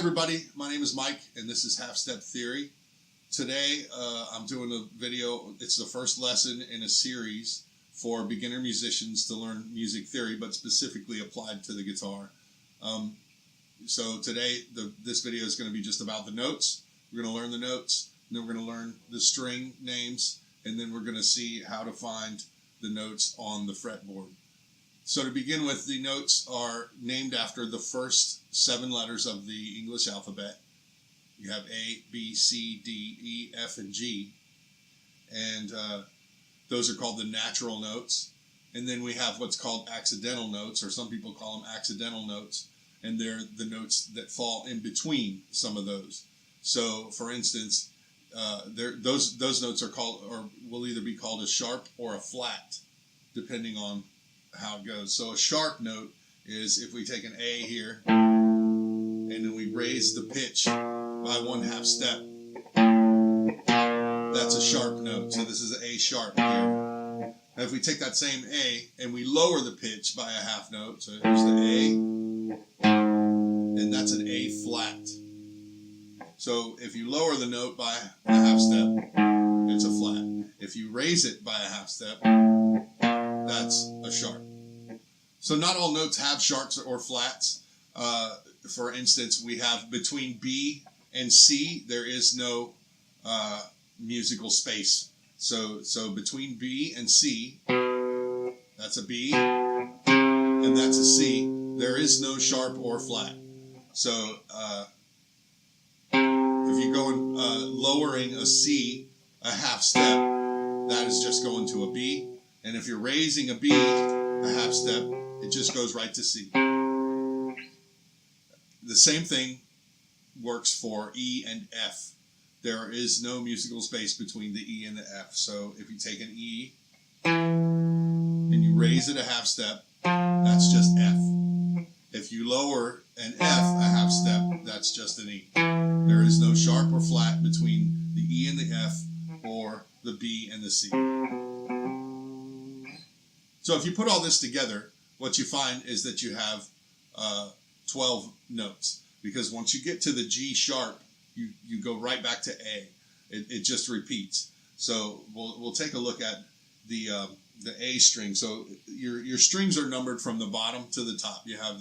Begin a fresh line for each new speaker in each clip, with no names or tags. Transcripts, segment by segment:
everybody, my name is Mike and this is Half Step Theory. Today I'm doing a video. It's the first lesson in a series for beginner musicians to learn music theory, but specifically applied to the guitar. So today this video is going to be just about the notes. We're going to learn the notes, and then we're going to learn the string names, and then we're going to see how to find the notes on the fretboard. So to begin with, the notes are named after the first 7 letters of the English alphabet. You have A, B, C, D, E, F, and G. And those are called the natural notes. And then we have what's called accidental notes, or some people call them accidental notes. And they're the notes that fall in between some of those. So, for instance, those notes are called, or will either be called a sharp or a flat, depending on how it goes. So a sharp note is if we take an A here and then we raise the pitch by 1/2 step. That's a sharp note. So this is an A sharp here. Now if we take that same A and we lower the pitch by a 1/2 note, so here's the A, and that's an A flat. So if you lower the note by a 1/2 step, it's a flat. If you raise it by a 1/2 step, that's a sharp. So not all notes have sharps or flats. For instance, we have between B and C, there is no musical space. So between B and C, that's a B, and that's a C, there is no sharp or flat. So if you go lowering a C a 1/2 step, that is just going to a B. And if you're raising a B a 1/2 step, it just goes right to C. The same thing works for E and F. There is no musical space between the E and the F. So if you take an E and you raise it a 1/2 step, that's just F. If you lower an F a 1/2 step, that's just an E. There is no sharp or flat between the E and the F or the B and the C. So if you put all this together, what you find is that you have 12 notes. Because once you get to the G sharp, you go right back to A. It just repeats. So we'll take a look at the A string. So your strings are numbered from the bottom to the top. You have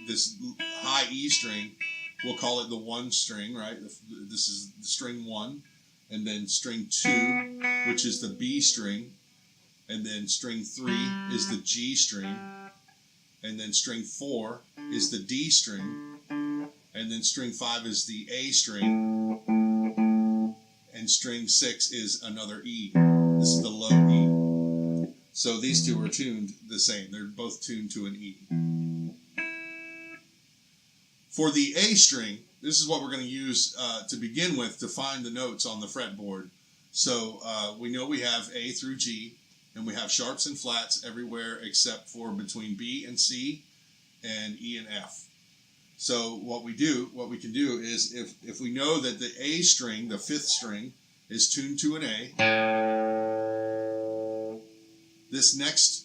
this high E string. We'll call it the 1 string, right? This is the string 1. And then string 2, which is the B string. And then string 3 is the G string. And then string 4 is the D string. And then string 5 is the A string. And string 6 is another E. This is the low E. So these two are tuned the same. They're both tuned to an E. For the A string, this is what we're going to use to begin with to find the notes on the fretboard. So we know we have A through G. And we have sharps and flats everywhere except for between B and C and E and F. So what we can do is if we know that the A string, the 5th string, is tuned to an A, this next,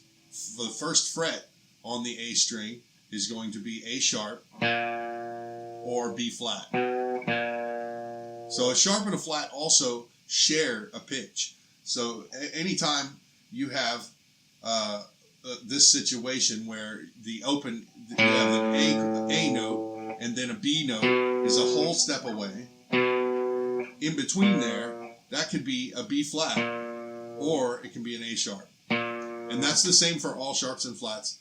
the first fret on the A string is going to be A sharp or B flat. So a sharp and a flat also share a pitch. So anytime you have this situation where you have an A note and then a B note is a whole step away. In between there, that could be a B flat or it can be an A sharp. And that's the same for all sharps and flats,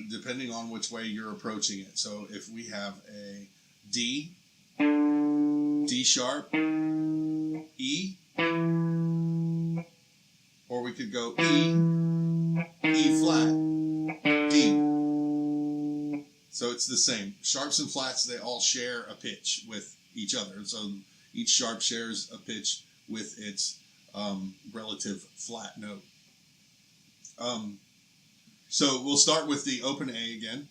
depending on which way you're approaching it. So if we have a D, D sharp, E, or we could go E, E flat, D. So it's the same. Sharps and flats, they all share a pitch with each other. So each sharp shares a pitch with its relative flat note. So we'll start with the open A again.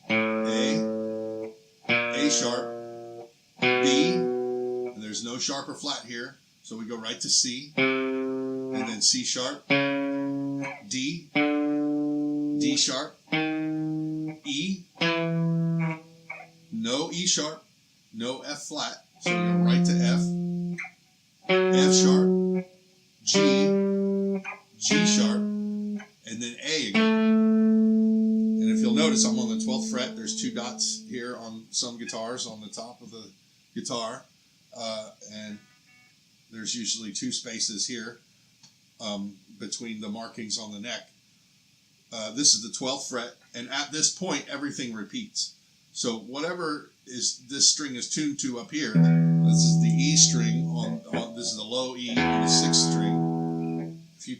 A sharp, B, and there's no sharp or flat here. So we go right to C, and then C sharp, D, D sharp, E, no E sharp, no F flat. So we go right to F, F sharp, G, G sharp, and then A again. And if you'll notice, I'm on the 12th fret. There's 2 dots here on some guitars on the top of the guitar. And there's usually 2 spaces here between the markings on the neck. This is the 12th fret, and at this point, everything repeats. So whatever this string is tuned to up here, this is the E string this is the low E on the 6th string. If you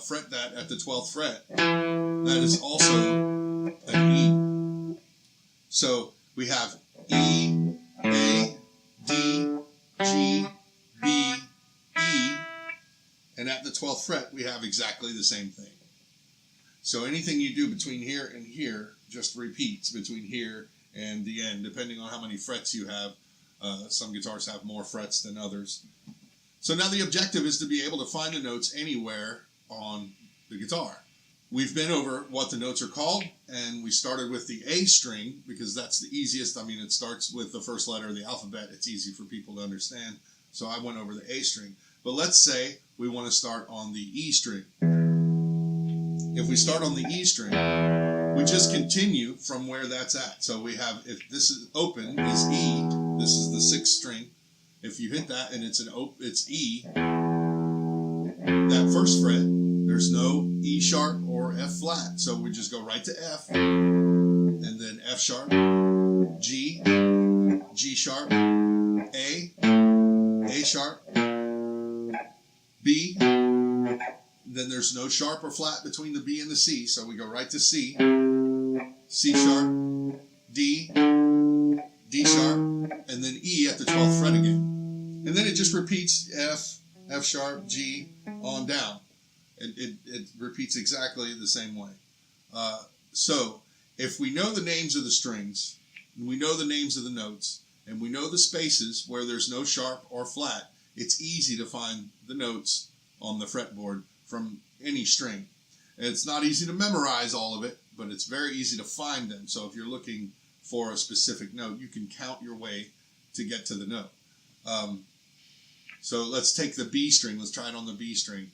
fret that at the 12th fret, that is also an E. So we have E, A, D, G, B, E, and at the 12th fret we have exactly the same thing. So anything you do between here and here just repeats between here and the end, depending on how many frets you have. Some guitars have more frets than others. So now the objective is to be able to find the notes anywhere on the guitar. We've been over what the notes are called, and we started with the A string because that's the easiest. I mean, it starts with the first letter of the alphabet. It's easy for people to understand. So I went over the A string. But let's say we want to start on the E string. If we start on the E string, we just continue from where that's at. So we have, if this is open, is E. This is the 6th string. If you hit that and it's E, that first fret, there's no E sharp or F flat. So we just go right to F, and then F sharp, G, G sharp, A sharp, B. Then there's no sharp or flat between the B and the C, so we go right to C, C sharp, D, D sharp, and then E at the 12th fret again. And then it just repeats F, F sharp, G, on down. It repeats exactly the same way. So if we know the names of the strings, and we know the names of the notes, and we know the spaces where there's no sharp or flat, it's easy to find the notes on the fretboard from any string. And it's not easy to memorize all of it, but it's very easy to find them. So if you're looking for a specific note, you can count your way to get to the note. So let's take the B string. Let's try it on the B string.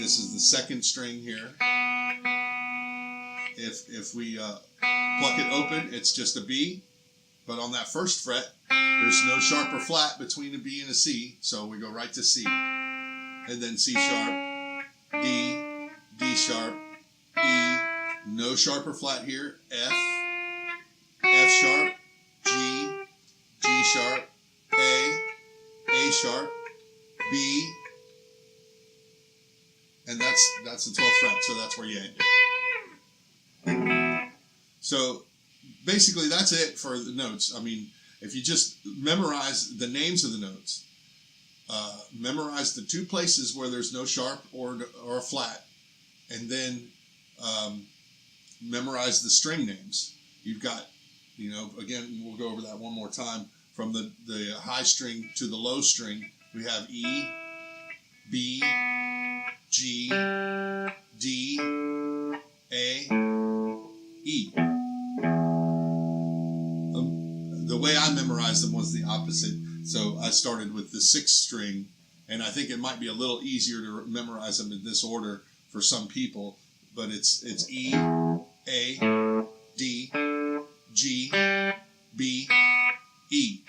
This is the 2nd string here. If we pluck it open, it's just a B. But on that 1st fret, there's no sharp or flat between a B and a C. So we go right to C. And then C sharp, D, D sharp, E, no sharp or flat here, F, F sharp, G, G sharp, A sharp, B, and that's the 12th fret, so that's where you end it. So basically that's it for the notes. I mean, if you just memorize the names of the notes, memorize the 2 places where there's no sharp or flat, and then memorize the string names. You've got, again, we'll go over that one more time. From the high string to the low string, we have E, B, G, D, A, E. The way I memorized them was the opposite. So I started with the 6th string, and I think it might be a little easier to memorize them in this order for some people, but it's E, A, D, G, B, E.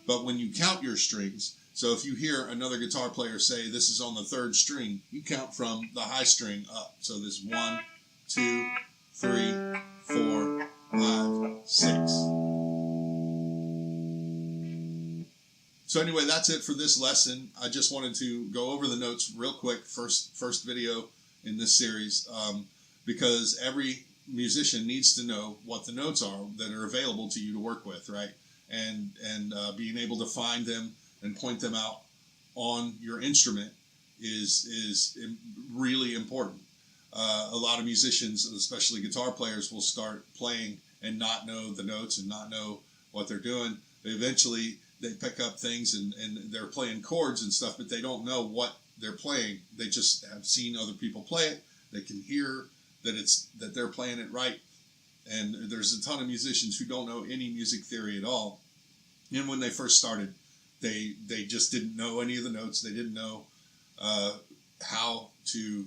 But when you count your strings, so if you hear another guitar player say this is on the 3rd string, you count from the high string up. So this 1, 2, 3, 4, 5, 6. So anyway, that's it for this lesson. I just wanted to go over the notes real quick, first video in this series, because every musician needs to know what the notes are that are available to you to work with, right? And being able to find them and point them out on your instrument is really important. A lot of musicians, especially guitar players, will start playing and not know the notes and not know what they're doing. But eventually they pick up things and they're playing chords and stuff, but they don't know what they're playing. They just have seen other people play it. They can hear that they're playing it right, And there's a ton of musicians who don't know any music theory at all. And when they first started, they just didn't know any of the notes. They didn't know how to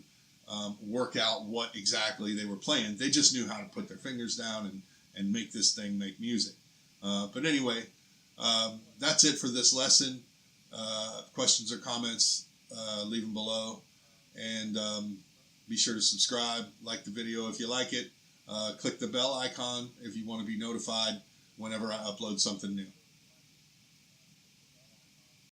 work out what exactly they were playing. They just knew how to put their fingers down and make this thing make music. But anyway, that's it for this lesson. Questions or comments, leave them below. And be sure to subscribe, like the video if you like it. Click the bell icon if you want to be notified whenever I upload something new.